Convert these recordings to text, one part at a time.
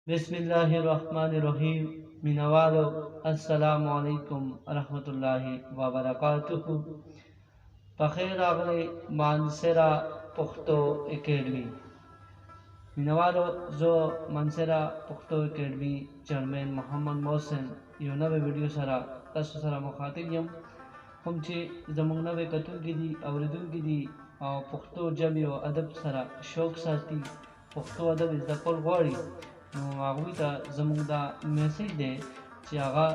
बिस्मिल्लाहिर्रहमानिर्रहीम मिनवालो अस्सलामु अलैकुम रहमतुल्लाहि व बरकातुहू। बखैर आगले मानसरा पुख्तो एकेडमी मिनवालो जो मानसरा पुख्तो एकेडमी चेयरमैन मोहम्मद मोहसिन यो नवे वीडियो सरा तस्व सरा मुखातिब यम हम चे जमुंग नवे कतुन की दी अवरदुन की दी और पुख्तो जबी और अदब सरा शौक साथी पुख्तो अदब इस दकल गौरी नो आगवी ता जमुंग दा मैसेज दे ची आगा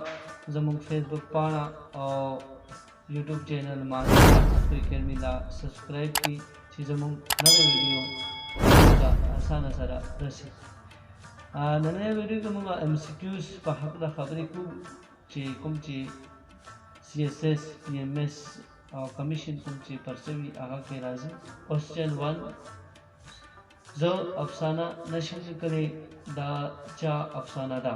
जमुंग फेसबुक पाना और यूट्यूब चैनल मानसरा पुख्तो एकेडमी ला सब्सक्राइब की ची जमुंग नवे वीडियो का आसान सरा रसी नने वीडियो के मुंगा एमसीक्यूज पहक दा खबरी को ची कुम ची CSS PMS और कमीशन कुम ची परसवी आगा के राजी। क्वेश्चन 1 जो अफसाना नशर करे दा चा अफसाना दा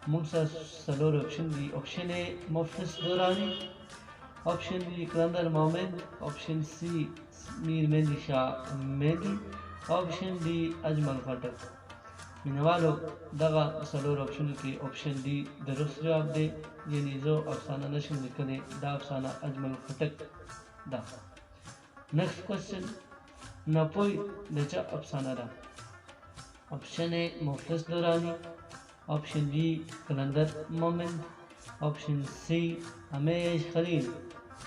मुंसा सलोर ऑप्शन दी option A Muflis Durrani, option B Qalandar Momin, option C Mir Mehdi Shah Mehdi, option D Ajmal Khattak. मिनवालो दगा सलोर ऑप्शन की ऑप्शन डी दुरुस्त जवाब दे यानी जो अफसाना नशर करे दा अफसाना अजमल खटक दा। नेक्स्ट क्वेश्चन नपोई नचा अफसाना दा option A Muflis Durrani, option B Qalandar Momin, option C Hamesh Khalil,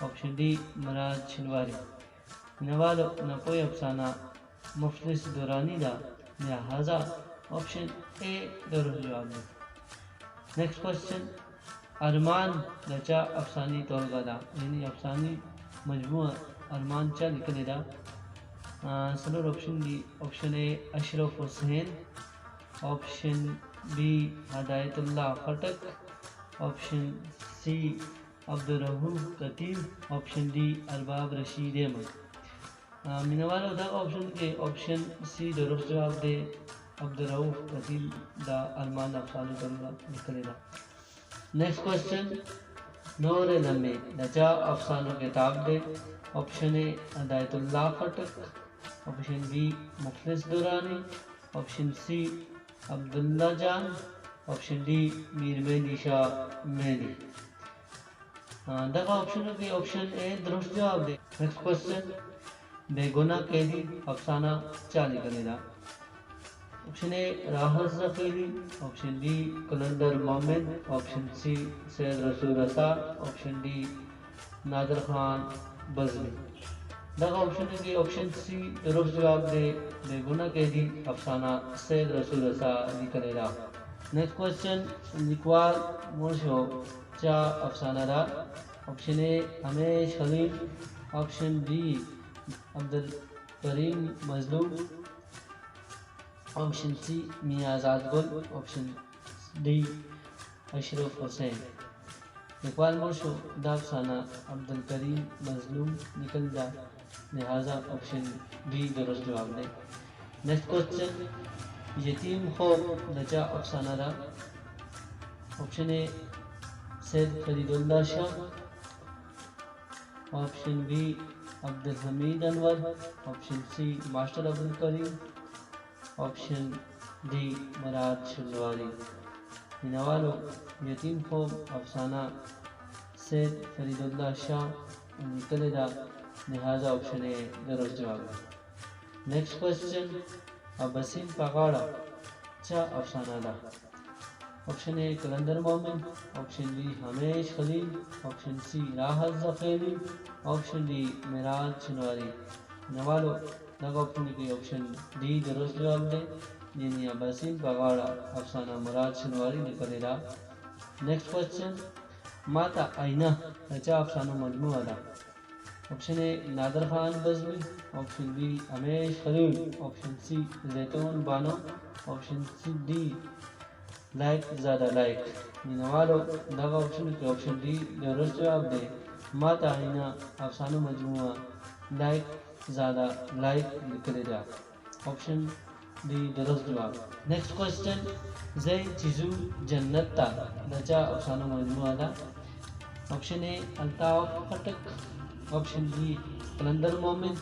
option D Murad Shinwari. नवालो नपोई अफसाना मुफ्लिस दुरानी दा लिहाजा ऑप्शन ए दुरुस्त जवाब है। नेक्स्ट क्वेश्चन अरमान नचा अफसानी तौलगा दा यानी अफसानी मजमूआ अरमान चा निकले दा सलोर ऑप्शन दी option A Ashraf Hussain, option B Hidayatullah Khattak, option C Abdur Rauf Kateeb, option D Arbab Rashid Ahmad. मिनवालो दा ऑप्शन के ऑप्शन सी दुरुस्त जवाब दे अब्दुर्रऊफ कतीब दा अरमान अफसानी तौलगा निकले दा। नेक्स्ट क्वेश्चन नूर नमे नचा अफसानों किताब दे option A Hidayatullah Khattak, option B Mukhlis Durrani, option C Abdullah Jan, option D Mir Mehdi Shah Mehdi. दगा ऑप्शन के ऑप्शन ए दुरुस्त जवाब दे। नेक्स्ट क्वेश्चन बेगुना कैदी अफसाना चा निकलेगा। ऑप्शन ए राहत जकीली, option B Qalandar Momin, option सी सैयद रसूल रसा, ऑप्शन डी नादर खान बजमी। दगा ऑप्शन के ऑप्शन सी दुरुस्त जवाब दे बेगुना कैदी अफसाना सैयद रसूल रसा निकलेगा। नेक्स्ट क्वेश्चन लिखवाल मुर्शो चा अफसाना दा ऑप्शन ए हमेश खलील, ऑप्शन बी अब्दुल करीम मजलूम, ऑप्शन सी मियां आजाद गुल, ऑप्शन डी अशरफ हुसैन। इकबाल मुर्शो दा अफसाना अब्दुल करीम मजलूम निकल जा लिहाजा ऑप्शन डी दुरुस्त जवाब दे। नेक्स्ट क्वेश्चन यतीम खौफ नचा अफसाना दा option A Syed Faridullah Shah, option B Abdul Hamid Anwar, option C master Abdul Karim, option D Murad Shinwari. मिनवालो यतीम खौफ अफसाना सैयद फरीदुल्लाह शाह निकले दा लिहाजा ऑप्शन ए दुरुस्त जवाब है। नेक्स्ट क्वेश्चन अबसीम पगाड़ा चा अफसाना दा ऑप्शन ए कलंदर Momin, option B Hamesh Khalil, option सी राहत जकीली, ऑप्शन डी मिराज छिनवारी। नवालो लगा ऑप्शन की ऑप्शन डी दुरुस्त जवाब दे यानी अबसीम पगाड़ा अफसाना मुराद छिनवारी निकलेगा। नेक्स्ट क्वेश्चन माता आईना नचा अफसाना मजमूआ दा option A Nadir Khan Bazmi, option B Hamesh Khalil, option C Zaitoon Bano, option C D like ज़्यादा लाइक। नवालो दगा ऑप्शन के ऑप्शन डी दुरुस्त जवाब दे माता आईना अफसाना मजमूआ लाइक ज़्यादा लाइक निकलेगा। ऑप्शन डी दुरुस्त जवाब। नेक्स्ट क्वेश्चन जय चीजू जन्नत ता नचा अफसाना मजमूआ दा option A Altaf Khattak, option B Qalandar Momin,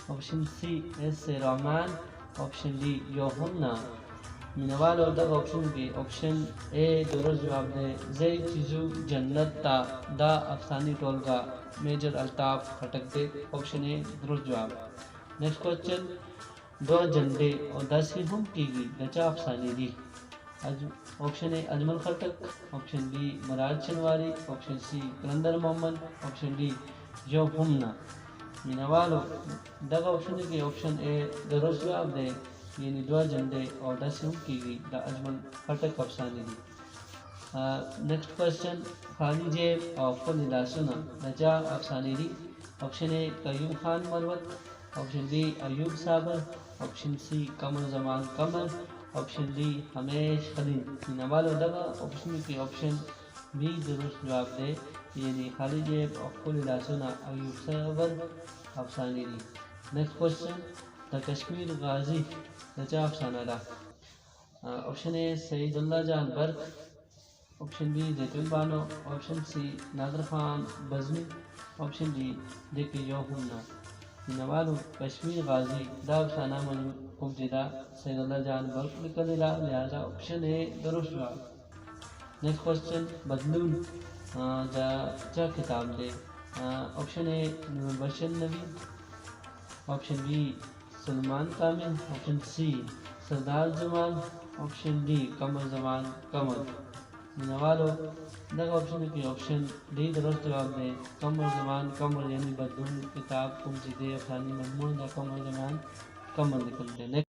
option C S Rahman, option D Yohanna, मिनवालो दग ऑप्शन बी ऑप्शन ए दुरुस्त जवाब दे जई चीजू जन्नत ता दा अफसानी टोलगा मेजर अल्ताफ खटक दे ऑप्शन ए दुरुस्त जवाब। नेक्स्ट क्वेश्चन दो झंडे और 10 की हम कीगी दचा अफसानी दी option A Ajmal Khattak, option B Miraj Chanwari, option C Qalandar Mohammad, option D जो हमना। मिनवालो दगा ऑप्शन के ऑप्शन ए दुरुस्त जवाब दे यानी दो झंडे और 10 हम कीगी द अजमल खटक अफसानी दी। नेक्स्ट क्वेश्चन खाली जेब और फुल निदासुना दचा अफसानी दी option A Qayyum Khan Marwat, option B Ayub Sabir, option C Qamar Zaman Qamar, option D Hamesh Khalil. नवालो दगा ऑप्शन की ऑप्शन बी दुरुस्त जवाब दे यानी खाली जेब और फुल दासुना अयूब साबर अफसानी दी। नेक्स्ट क्वेश्चन द कश्मीर गाजी दचा अफसाना दा option A Saidullah Jan Barq, option B Zaitul Bano, option C Nadir Khan Bazmi, option D देखी यो हुन्ना। नवालो कश्मीर गाजी दा अफसाना मुबतदा सईदुल्ला जान बर्क निकलेला लिहाजा ऑप्शन ए दुरुस्त जवाब। नेक्स्ट क्वेश्चन बदलून जा किताब दे ऑप्शन ए बशर नबी, ऑप्शन बी सलमान कामिल, ऑप्शन सी सरदार जमान, ऑप्शन डी कमर जमान कमर। नवालो दगा ऑप्शन की ऑप्शन डी दुरुस्त जवाब दे कमर जमान कमर यानी बदलून किताब कुम जिदे अफसानी मजमून दा कमर जमान कमर निकलते।